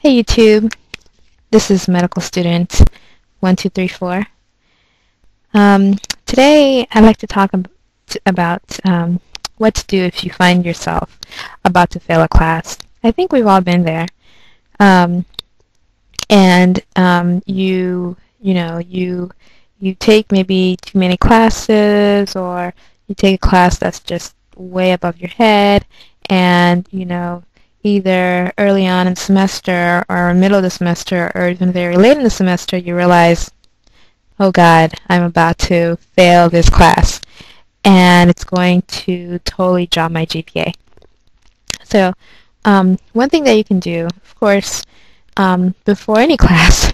Hey YouTube, this is medical student 1234. Today I'd like to talk about what to do if you find yourself about to fail a class. I think we've all been there. Um, you take maybe too many classes, or you take a class that's just way above your head, and either early on in the semester or middle of the semester or even very late in the semester you realize, oh God, I'm about to fail this class and it's going to totally drop my GPA. So one thing that you can do, of course, before any class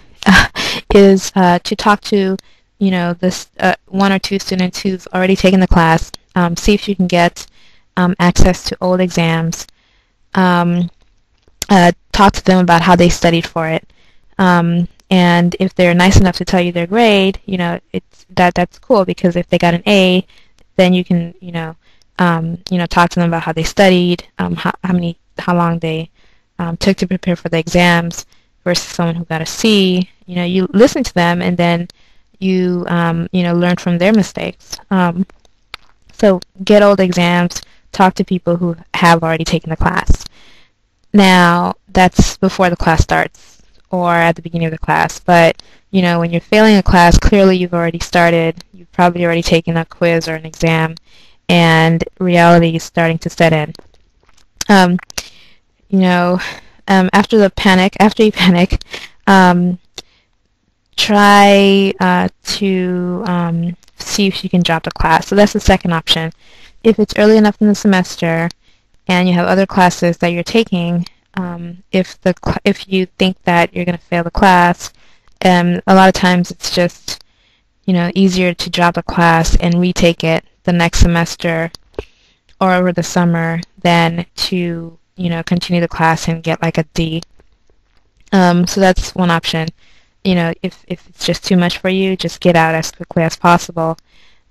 is to talk to this one or two students who've already taken the class. See if you can get access to old exams. Talk to them about how they studied for it. And if they're nice enough to tell you their grade, that's cool, because if they got an A, then you can talk to them about how they studied, how long they took to prepare for the exams, versus someone who got a C. You listen to them, and then you learn from their mistakes. So get old exams, talk to people who have already taken the class. Now, that's before the class starts or at the beginning of the class, but when you're failing a class, clearly you've already started, you've probably already taken a quiz or an exam, and reality is starting to set in. After you panic, try to see if you can drop the class. So that's the second option. If it's early enough in the semester and you have other classes that you're taking, if you think that you're going to fail the class, a lot of times it's just easier to drop a class and retake it the next semester or over the summer than to continue the class and get like a D. So that's one option. If it's just too much for you, just get out as quickly as possible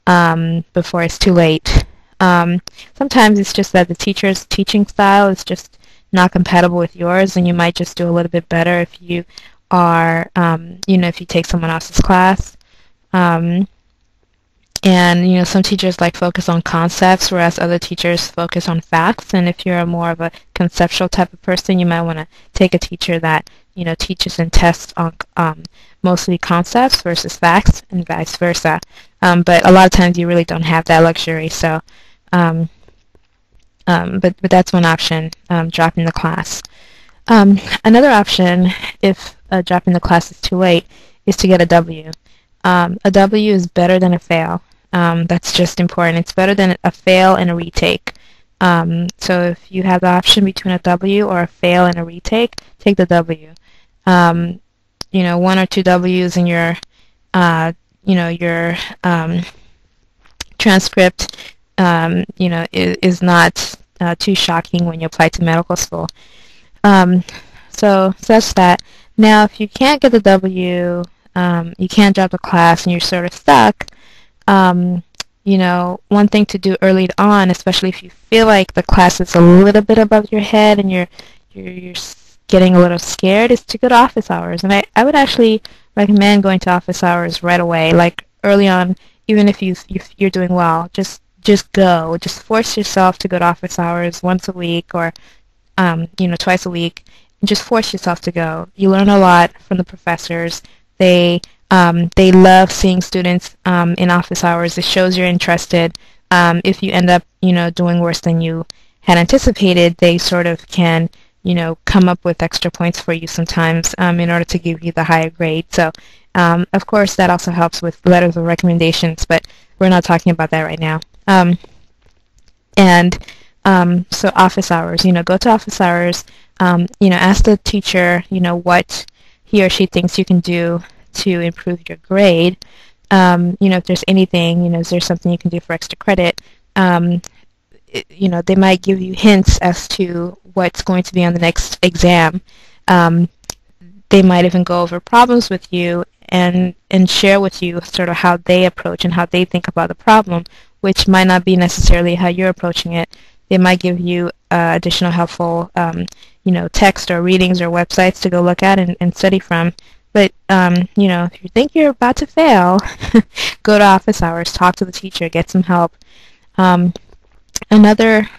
before it's too late. Sometimes it's just that the teacher's teaching style is just not compatible with yours, and you might just do a little bit better if you are, if you take someone else's class. And some teachers focus on concepts, whereas other teachers focus on facts. And if you're more of a conceptual type of person, you might want to take a teacher that teaches and tests on mostly concepts versus facts, and vice versa. But a lot of times you really don't have that luxury. So, but that's one option, dropping the class. Another option, if dropping the class is too late, is to get a W. A W is better than a fail. That's just important. It's better than a fail and a retake. So if you have the option between a W or a fail and a retake, take the W. One or two W's in your transcript, is not too shocking when you apply to medical school. So that's that. Now, if you can't get the W, you can't drop the class, and you're sort of stuck. One thing to do early on, especially if you feel like the class is a little bit above your head and you're getting a little scared, is to go to office hours. And I would actually recommend going to office hours right away, like early on, even if you're doing well. Just go. Just force yourself to go to office hours once a week, or twice a week, and just force yourself to go. You learn a lot from the professors. They love seeing students in office hours. It shows you're interested. If you end up doing worse than you had anticipated, they sort of can come up with extra points for you sometimes in order to give you the higher grade. So of course that also helps with letters of recommendations, but we're not talking about that right now. So office hours, go to office hours, ask the teacher what he or she thinks you can do to improve your grade. If there's anything, is there something you can do for extra credit? They might give you hints as to what's going to be on the next exam. They might even go over problems with you and share with you sort of how they approach and how they think about the problem, which might not be necessarily how you're approaching it. They might give you additional helpful text or readings or websites to go look at and study from. But if you think you're about to fail, go to office hours, talk to the teacher, get some help. Another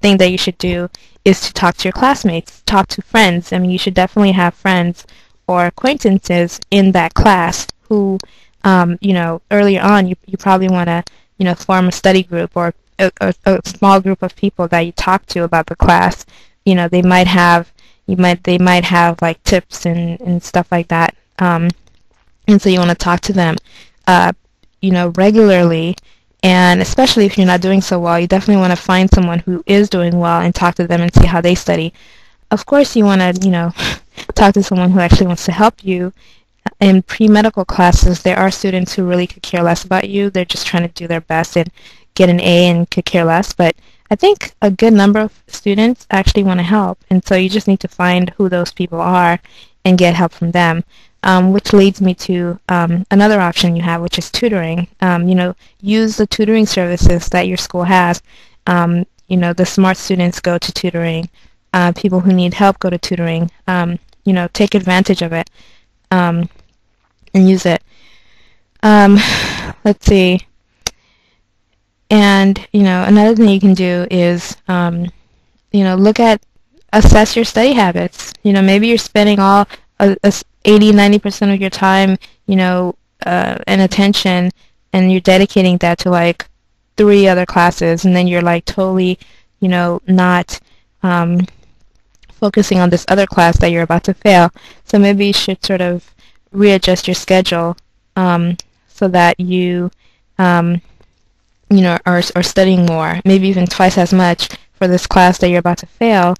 thing that you should do is to talk to your classmates, talk to friends. I mean, you should definitely have friends or acquaintances in that class who, earlier on, you probably want to, form a study group or a small group of people that you talk to about the class. They might have like tips and stuff like that. And so you want to talk to them, regularly. And especially if you're not doing so well, you definitely want to find someone who is doing well and talk to them and see how they study. Of course, you want to, talk to someone who actually wants to help you. In pre-medical classes, there are students who really could care less about you. They're just trying to do their best and get an A and could care less. But I think a good number of students actually want to help. And so you just need to find who those people are and get help from them. Which leads me to another option you have, which is tutoring. Use the tutoring services that your school has. The smart students go to tutoring. People who need help go to tutoring. Take advantage of it and use it. Let's see. And another thing you can do is assess your study habits. Maybe you're spending all 80-90% of your time and attention, and you're dedicating that to like 3 other classes, and then you're like totally not focusing on this other class that you're about to fail. So maybe you should sort of readjust your schedule so that you are studying more, maybe even twice as much for this class that you're about to fail,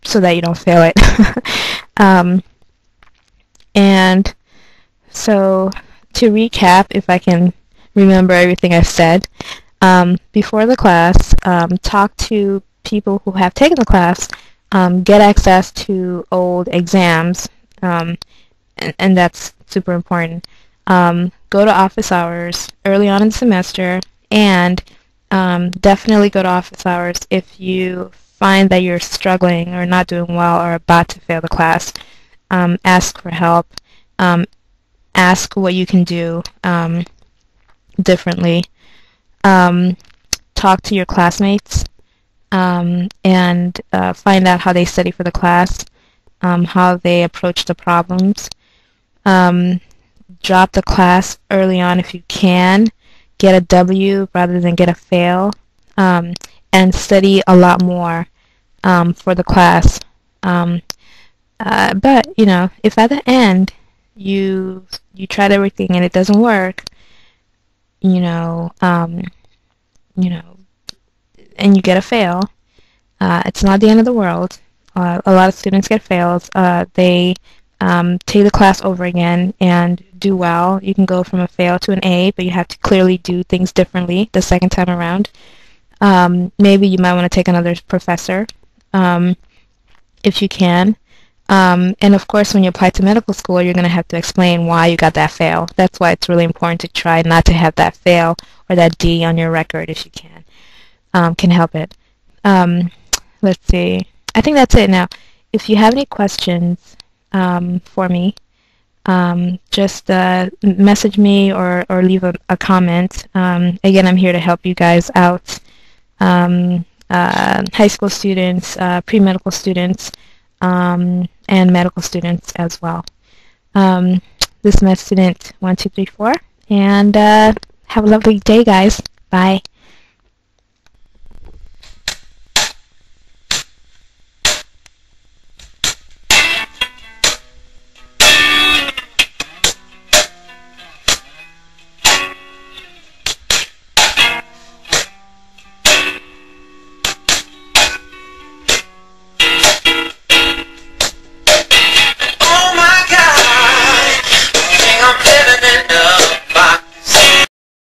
so that you don't fail it. And so to recap, if I can remember everything I've said, before the class, talk to people who have taken the class, get access to old exams, and that's super important. Go to office hours early on in the semester, and definitely go to office hours if you find that you're struggling or not doing well or about to fail the class. Ask for help. Ask what you can do differently. Talk to your classmates and find out how they study for the class, how they approach the problems. Drop the class early on if you can. Get a W rather than get a fail. And study a lot more for the class. But if at the end you tried everything and it doesn't work, and you get a fail, it's not the end of the world. A lot of students get fails. They take the class over again and do well. You can go from a fail to an A, but you have to clearly do things differently the second time around. Maybe you might want to take another professor if you can. And of course, when you apply to medical school, you're going to have to explain why you got that fail. That's why it's really important to try not to have that fail or that D on your record if you can help it. Let's see. I think that's it now. If you have any questions for me, just message me or leave a comment. Again, I'm here to help you guys out. High school students, pre-medical students, and medical students as well. This is med student 1234, and have a lovely day, guys. Bye.